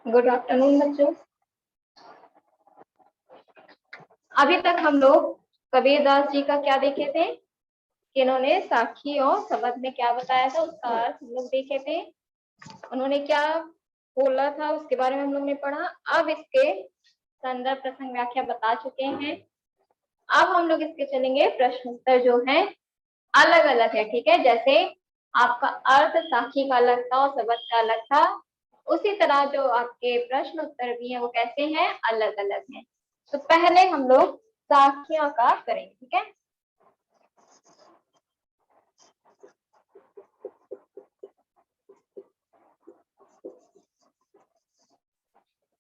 Good afternoon बच्चों। अभी तक हम लोग कबीरदास जी का क्या देखे थे कि इन्होंने साखी और सबद में क्या बताया था, उसका अर्थ हम लोग देखे थे। उन्होंने क्या बोला था उसके बारे में हम लोग ने पढ़ा। अब इसके संदर्भ प्रसंग व्याख्या बता चुके हैं। अब हम लोग इसके चलेंगे प्रश्न उत्तर जो है अलग अलग है। ठीक है, जैसे आपका अर्थ साखी का अलग था और सबद का अलग था, उसी तरह जो आपके प्रश्न उत्तर भी हैं वो कैसे हैं, अलग अलग हैं। तो पहले हम लोग साखियों का करेंगे। ठीक है,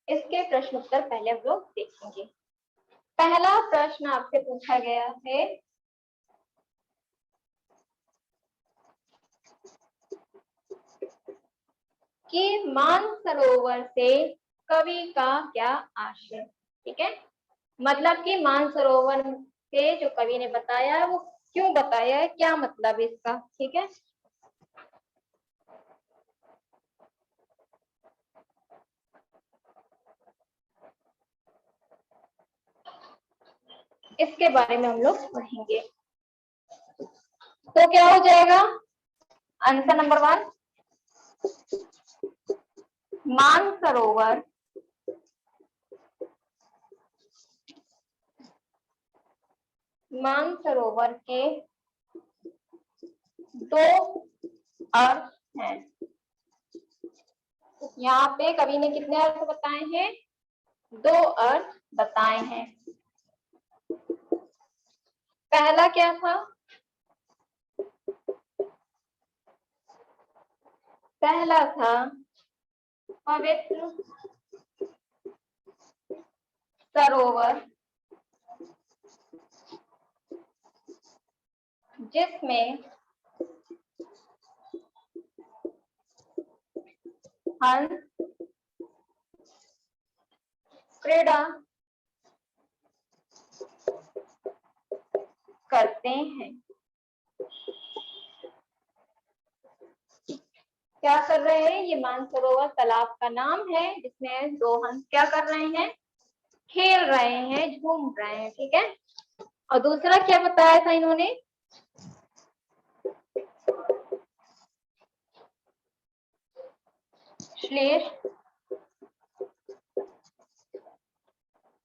इसके प्रश्न उत्तर पहले हम लोग देखेंगे। पहला प्रश्न आपसे पूछा गया है कि मानसरोवर से कवि का क्या आशय। ठीक है, मतलब कि मानसरोवर से जो कवि ने बताया है वो क्यों बताया है, क्या मतलब है इसका। ठीक है, इसके बारे में हम लोग पढ़ेंगे। तो क्या हो जाएगा आंसर नंबर 1, मानसरोवर मानसरोवर के दो अर्थ हैं। यहाँ पे कवि ने कितने अर्थ बताए हैं, 2 अर्थ बताए हैं। पहला क्या था, पहला था पवित्र सरोवर जिसमें हंस क्रीड़ा करते हैं। क्या कर रहे हैं, ये मानसरोवर तालाब का नाम है जिसमें 2 हंस क्या कर रहे हैं, खेल रहे हैं, झूम रहे हैं। ठीक है, और दूसरा क्या बताया था इन्होंने, श्लेष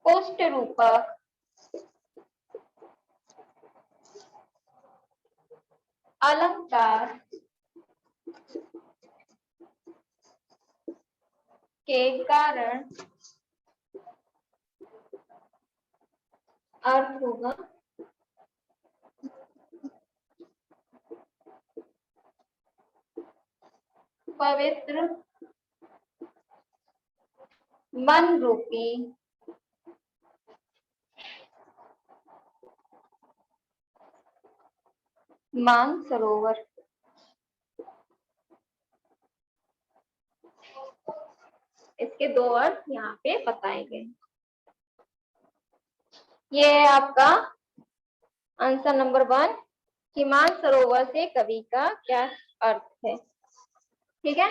पुष्ट रूपक अलंकार के कारण अर्थ होगा पवित्र मन रूपी मानसरोवर। इसके 2 अर्थ यहाँ पे बताए गए। ये है आपका आंसर नंबर 1 कि मानसरोवर से कवि का क्या अर्थ है। ठीक है,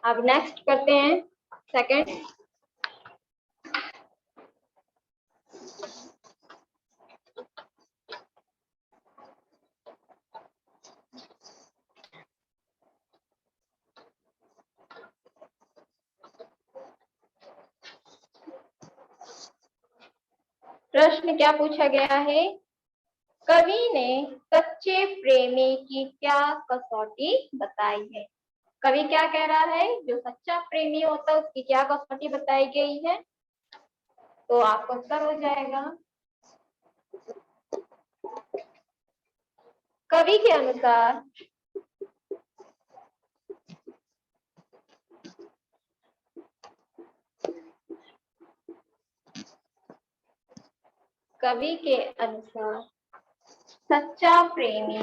अब नेक्स्ट करते हैं सेकंड। प्रश्न क्या पूछा गया है, कवि ने सच्चे प्रेमी की क्या कसौटी बताई है। कवि क्या कह रहा है, जो सच्चा प्रेमी होता है उसकी क्या कसौटी बताई गई है। तो आपका उत्तर हो जाएगा, कवि के अनुसार कवि के अनुसार सच्चा प्रेमी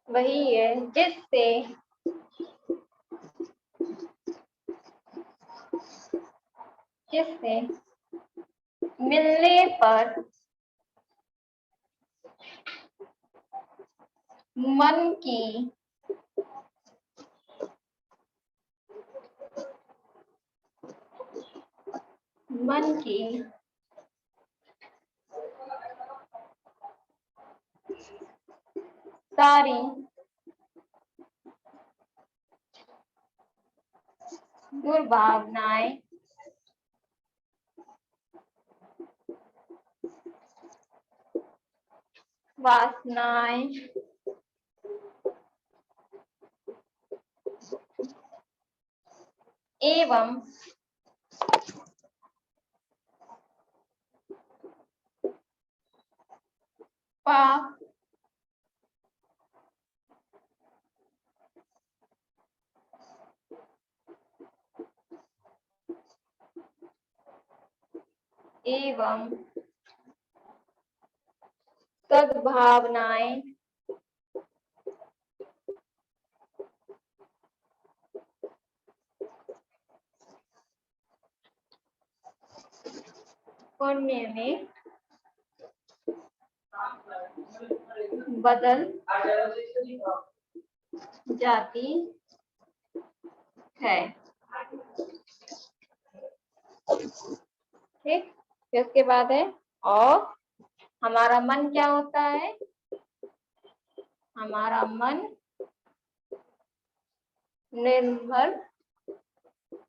वही है जिससे मिलने पर मन की सारी दुर्भावनाएं वासनाएं एवं पाप एवं सद्भावनाएं पुण्य में बदल जाती है। ठीक, फिर उसके बाद है और हमारा मन क्या होता है? हमारा मन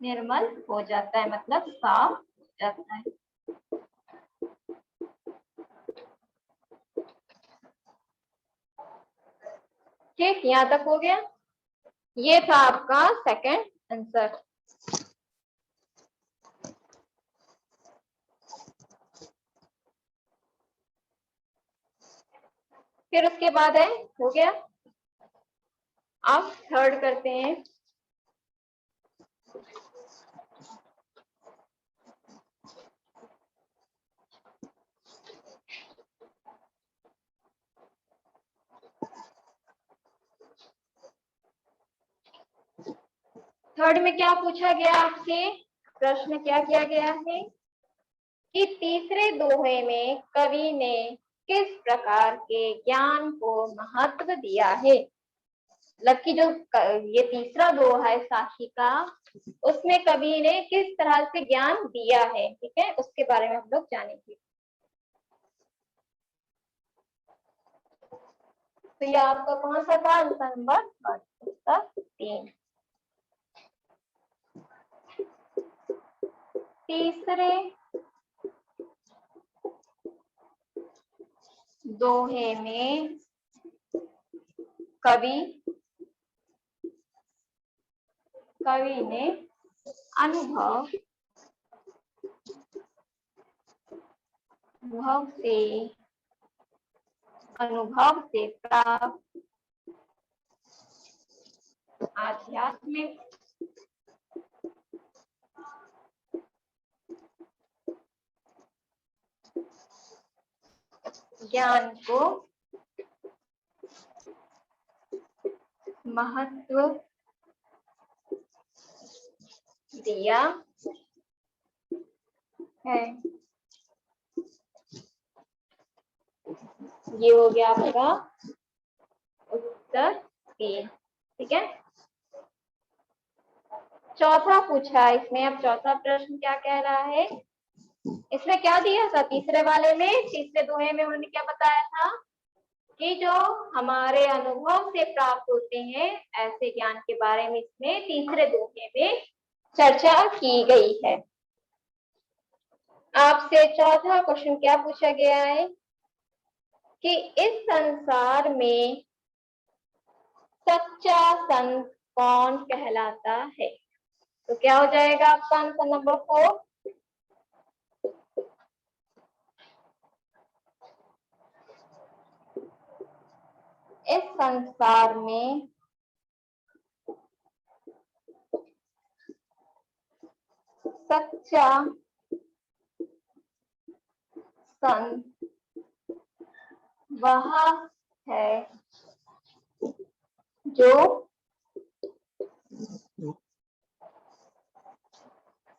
निर्मल हो जाता है, मतलब साफ हो जाता है। ठीक, यहाँ तक हो गया। ये था आपका सेकंड आंसर। फिर उसके बाद है, हो गया। अब थर्ड करते हैं। थर्ड में क्या पूछा गया आपसे? प्रश्न क्या किया गया है कि तीसरे दोहे में कवि ने किस प्रकार के ज्ञान को महत्व दिया है? मतलब कि जो ये तीसरा दोहा है साखी का, उसमें कवि ने किस तरह से ज्ञान दिया है, ठीक है, उसके बारे में हम लोग जानेंगे। तो ये आपका कौन सा था? Answer number 3। तीसरे दोहे में कवि ने अनुभव से प्राप्त आध्यात्मिक ज्ञान को महत्व दिया है। ये हो गया आपका उत्तर 3, ठीक है। चौथा पूछा इसमें, अब चौथा प्रश्न क्या कह रहा है? इसमें क्या दिया था? तीसरे वाले में, तीसरे दोहे में उन्होंने क्या बताया था कि जो हमारे अनुभव से प्राप्त होते हैं ऐसे ज्ञान के बारे में इसमें तीसरे दोहे में चर्चा की गई है। आपसे चौथा क्वेश्चन क्या पूछा गया है कि इस संसार में सच्चा संत कौन कहलाता है? तो क्या हो जाएगा आपका आंसर नंबर 4? इस संसार में सच्चा संत वह है जो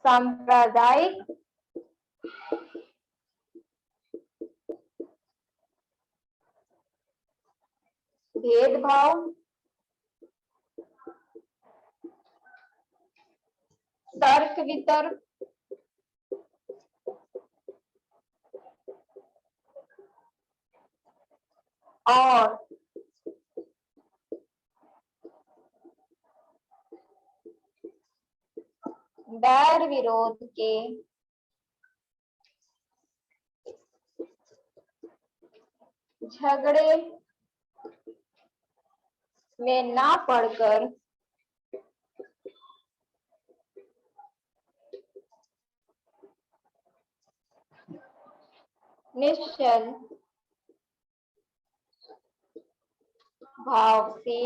सांप्रदायिक भेदभाव, तर्क वितर्क, और बैर विरोध के झगड़े में ना पड़कर निश्चल भाव से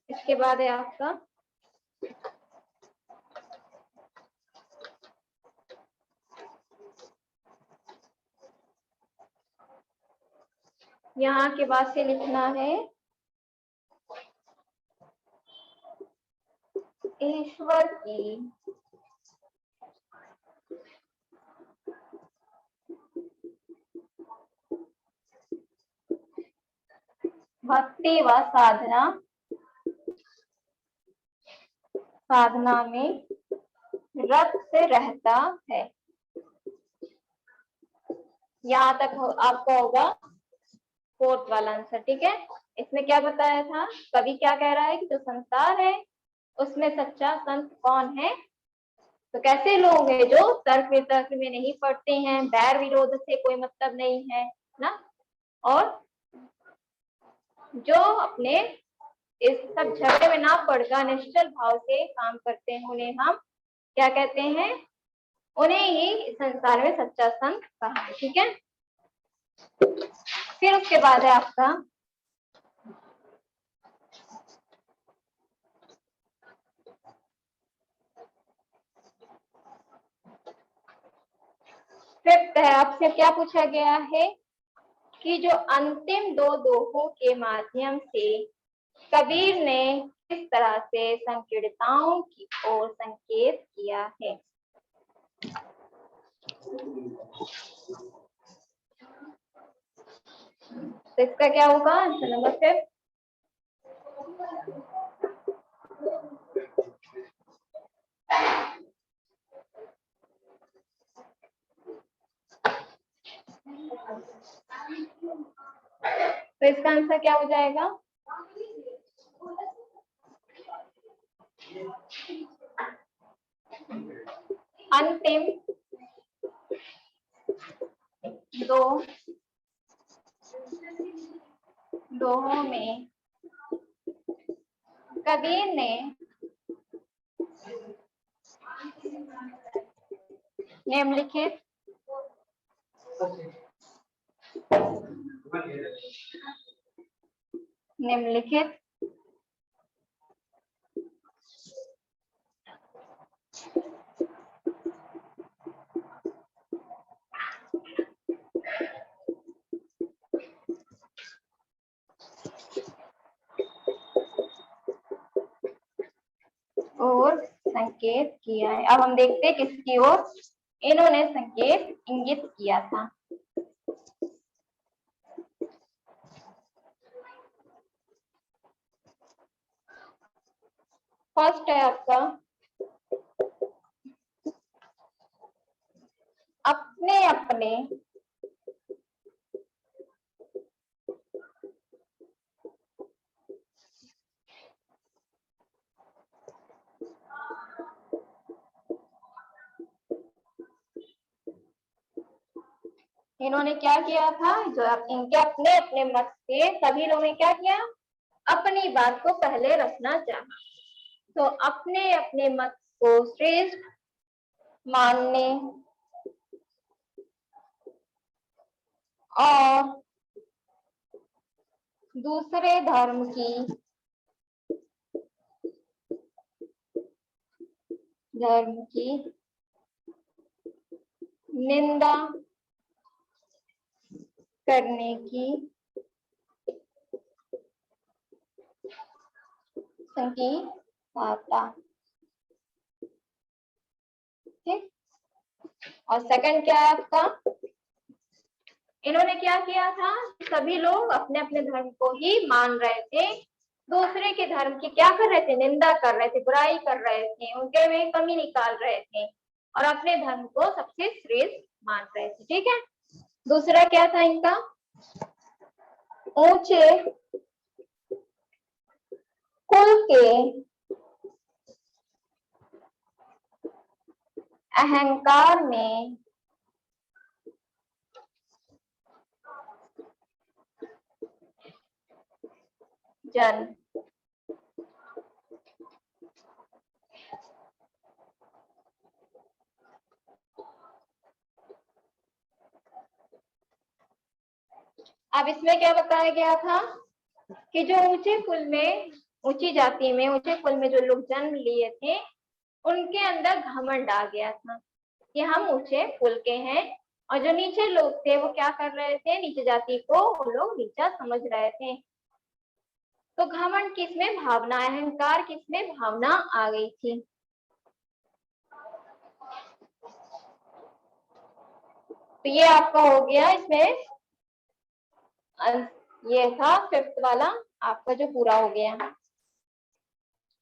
इसके बाद है आपका यहाँ के बाद से लिखना है ईश्वर की भक्ति व साधना में रत रहता है। यहाँ तक आपका होगा फोर्थ वाला आंसर, ठीक है। इसमें क्या बताया था, कवि क्या कह रहा है कि जो संसार है उसमें सच्चा संत कौन है, तो कैसे लोग हैं जो तर्क वितर्क में नहीं पड़ते हैं, बैर विरोध से कोई मतलब नहीं है ना, और जो अपने इस सब झगड़े में ना पड़कर निश्चल भाव से काम करते हैं, उन्हें हम क्या कहते हैं, उन्हें ही संसार में सच्चा संत कहा है, ठीक है। फिर उसके बाद है आपका फिफ्थ है, आपसे क्या पूछा गया है कि जो अंतिम दो दोहों के माध्यम से कबीर ने किस तरह से संकीर्णताओं की ओर संकेत किया है। तो इसका क्या होगा आंसर नंबर 5। तो इसका आंसर क्या हो जाएगा, अंतिम दो दोहों में कबीर ने निम्नलिखित और संकेत किया है। अब हम देखते हैं किसकी ओर इन्होंने संकेत इंगित किया था। फर्स्ट है आपका अपने अपने इन्होंने क्या किया था, जो इनके अपने अपने मत से सभी लोगों ने क्या किया, अपनी बात को पहले रखना चाहा, तो अपने अपने मत को श्रेष्ठ मानने और दूसरे धर्म की निंदा करने की संकीर्णता, ठीक। और सेकंड क्या है आपका, इन्होंने क्या किया था, सभी लोग अपने अपने धर्म को ही मान रहे थे, दूसरे के धर्म की क्या कर रहे थे, निंदा कर रहे थे, बुराई कर रहे थे, उनके में कमी निकाल रहे थे और अपने धर्म को सबसे श्रेष्ठ मान रहे थे। ठीक है। दूसरा क्या था इनका, ऊंचे कुल के अहंकार में जन्म। अब इसमें क्या बताया गया था कि जो ऊंचे कुल में, ऊंची जाति में, ऊंचे कुल में जो लोग जन्म लिए थे, उनके अंदर घमंड आ गया था कि हम ऊंचे कुल के हैं, और जो नीचे लोग थे वो क्या कर रहे थे, नीचे जाति को वो लोग नीचा समझ रहे थे। तो घमंड किसमें, भावना, अहंकार किसमें, भावना आ गई थी। तो ये आपका हो गया, इसमें ये था फिफ्थ वाला आपका जो पूरा हो गया।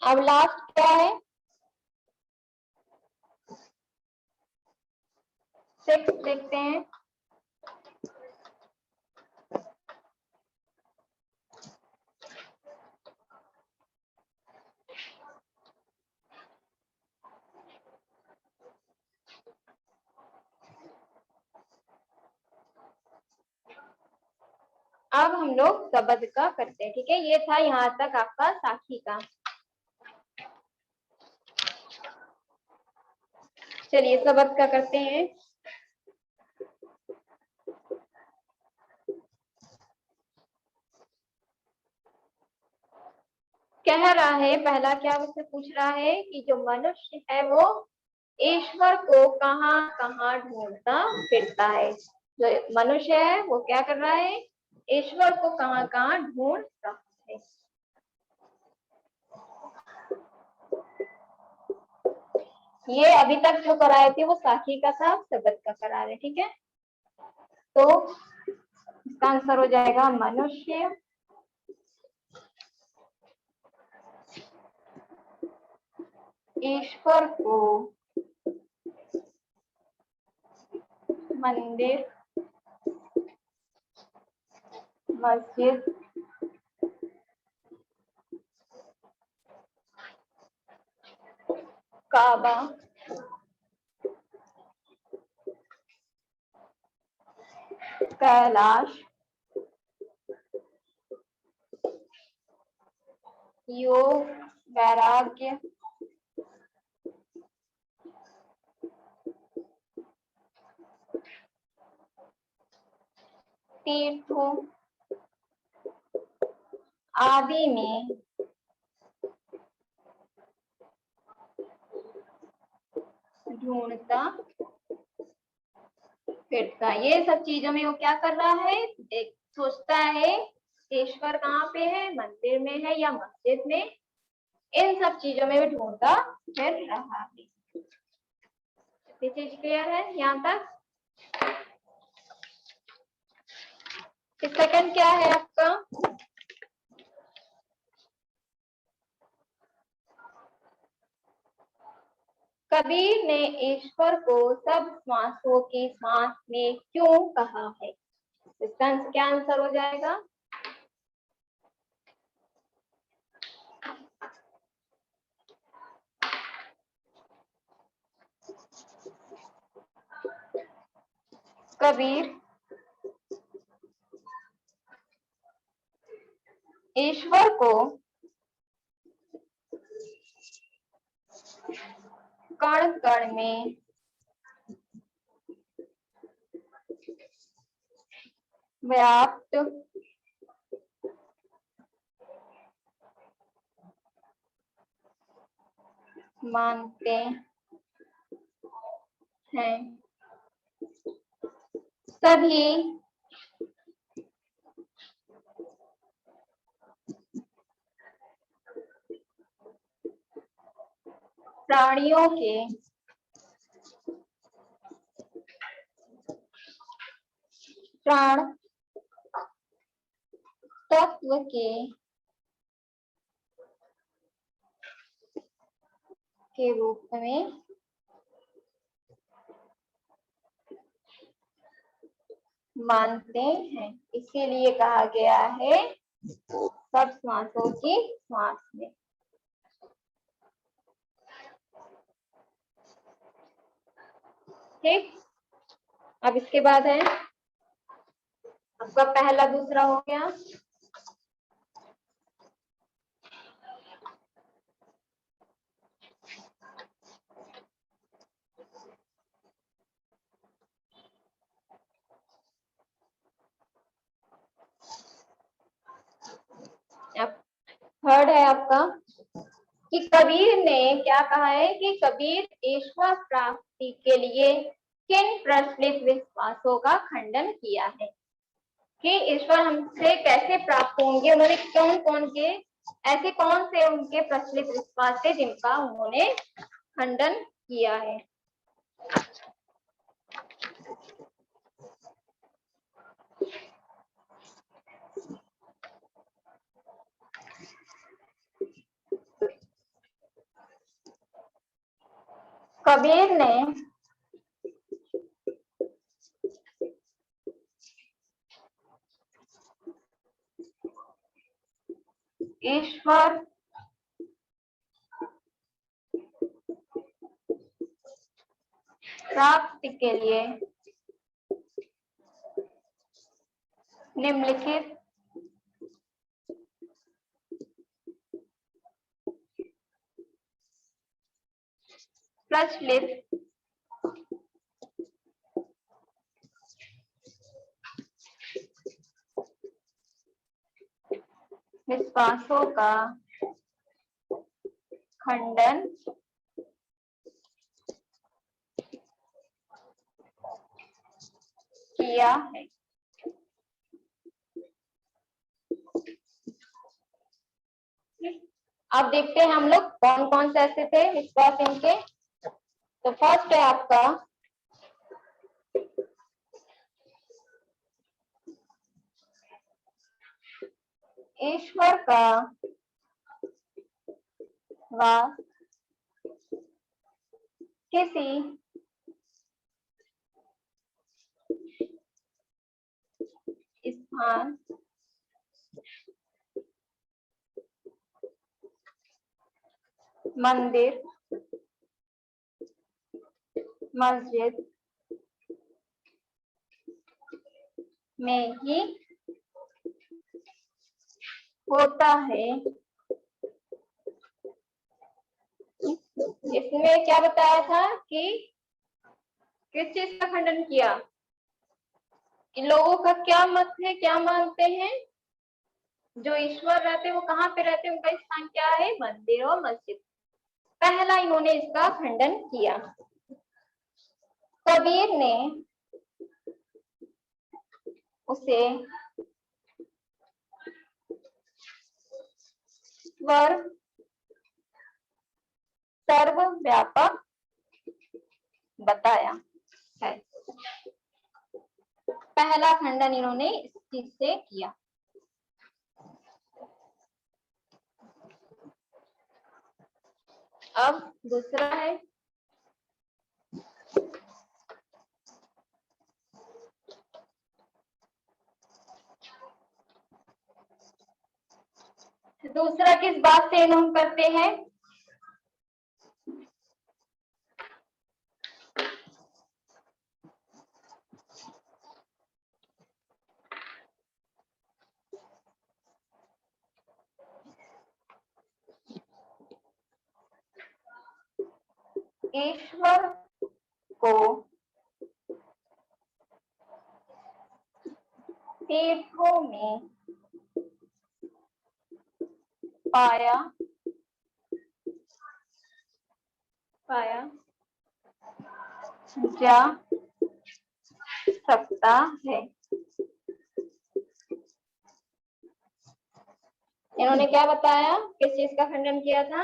अब लास्ट क्या है, सिक्स देखते हैं। अब हम लोग शब्द का करते हैं। ठीक है, ये था यहाँ तक आपका साखी का। चलिए शब्द का करते हैं। कह रहा है, पहला क्या मुझसे पूछ रहा है कि जो मनुष्य है वो ईश्वर को कहाँ कहाँ ढूंढता फिरता है। जो मनुष्य है वो क्या कर रहा है, ईश्वर को कहाँ कहाँ ढूंढ रहा है। ये अभी तक जो कराए थे वो साखी का था, शब्द का करा रहे। ठीक है, तो इसका आंसर हो जाएगा मनुष्य ईश्वर को मंदिर, मस्जिद, काबा, कैलाश, योग, वैराग्य, तीर्थों आदि में ढूंढता फिरता। ये सब चीजों में वो क्या कर रहा है, एक सोचता है ईश्वर कहाँ पे है, मंदिर में है या मस्जिद में, इन सब चीजों में भी ढूंढता फिर रहा है। ये चीज क्लियर है यहाँ तक। सेकंड क्या है आपका, कबीर ने ईश्वर को सब श्वासों की सांस में क्यों कहा है। इसका क्या आंसर हो जाएगा, कबीर ईश्वर को कण कण में व्याप्त मानते हैं। सभी प्राणियों के प्राण तत्व के रूप में मानते हैं, इसीलिए कहा गया है सब श्वासों की श्वास में। ठीक, अब इसके बाद है आपका पहला दूसरा हो गया। थर्ड है आपका कि कबीर ने क्या कहा है कि कबीर ईश्वर प्राप्ति के लिए किन प्रचलित विश्वासों का खंडन किया है, कि ईश्वर हमसे कैसे प्राप्त होंगे। उन्होंने ऐसे कौन से उनके प्रचलित विश्वास थे जिनका उन्होंने खंडन किया है। कबीर ने ईश्वर प्राप्ति के लिए निम्नलिखित प्रचलित विश्वासों का खंडन किया है। अब देखते हैं हम लोग कौन कौन से ऐसे थे विश्वास इनके। तो फर्स्ट है आपका ईश्वर का वास किसी स्थान मंदिर मस्जिद में ही होता है। इसमें क्या बताया था कि किस चीज का खंडन किया, कि लोगों का क्या मत है, क्या मानते हैं, जो ईश्वर रहते हैं वो कहाँ पे रहते हैं, उनका स्थान क्या है, मंदिर और मस्जिद। पहला इन्होंने इसका खंडन किया। कबीर ने उसे स्वर सर्वव्यापक बताया है। पहला खंडन इन्होंने इस चीज से किया। अब दूसरा है दूसरा किस बात से हम करते हैं, ईश्वर को तीर्थों में पाया जा सकता है। इन्होंने क्या बताया, किस चीज का खंडन किया था,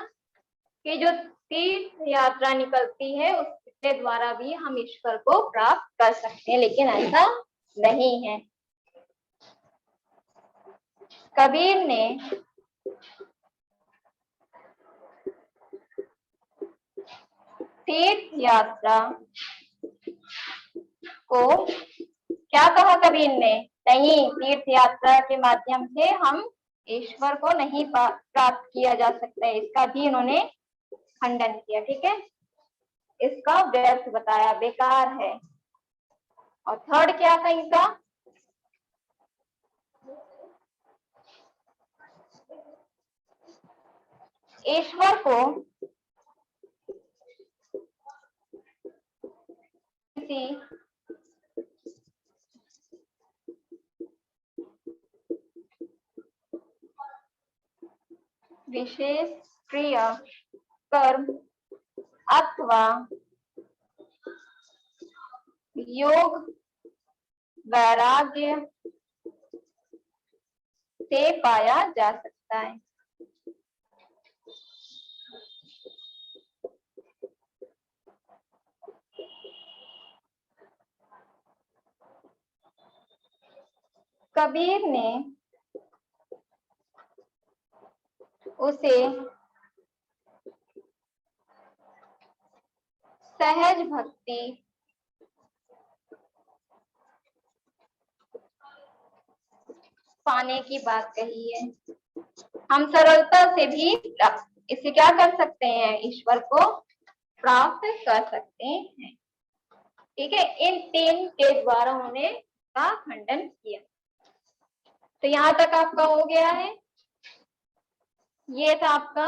कि जो तीर्थ यात्रा निकलती है उसके द्वारा भी हम ईश्वर को प्राप्त कर सकते हैं, लेकिन ऐसा नहीं है। कबीर ने तीर्थ यात्रा को क्या कहा कबीर ने? नहीं, तीर्थ यात्रा के माध्यम से हम ईश्वर को नहीं प्राप्त किया जा सकता है, इसका भी इन्होंने खंडन किया। ठीक है, इसका व्यर्थ बताया, बेकार है। और थर्ड क्या था इनका? ईश्वर को किसी विशेष क्रिया, कर्म अथवा योग वैराग्य से पाया जा सकता है। कबीर ने उसे सहज भक्ति पाने की बात कही है। हम सरलता से भी इसे क्या कर सकते हैं? ईश्वर को प्राप्त कर सकते हैं। ठीक है, इन तीन के द्वारा उन्होंने का खंडन किया। तो यहां तक आपका हो गया है। ये था आपका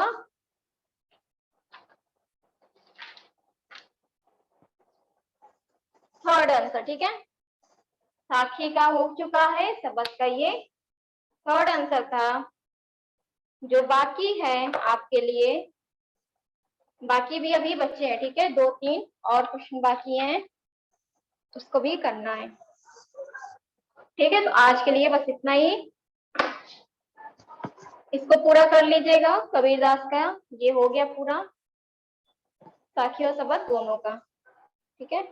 थर्ड आंसर। ठीक है, साक्षी का हो चुका है, सबक का ये थर्ड आंसर था। जो बाकी है आपके लिए, बाकी भी अभी बच्चे हैं। ठीक है, 2-3 और क्वेश्चन बाकी हैं, उसको भी करना है। ठीक है, तो आज के लिए बस इतना ही। इसको पूरा कर लीजिएगा, कबीरदास का ये हो गया पूरा, साखी और सबक दोनों का। ठीक है,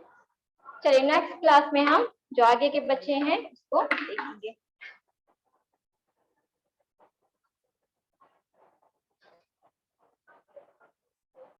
चलिए नेक्स्ट क्लास में हम जो आगे के बच्चे हैं उसको देखेंगे।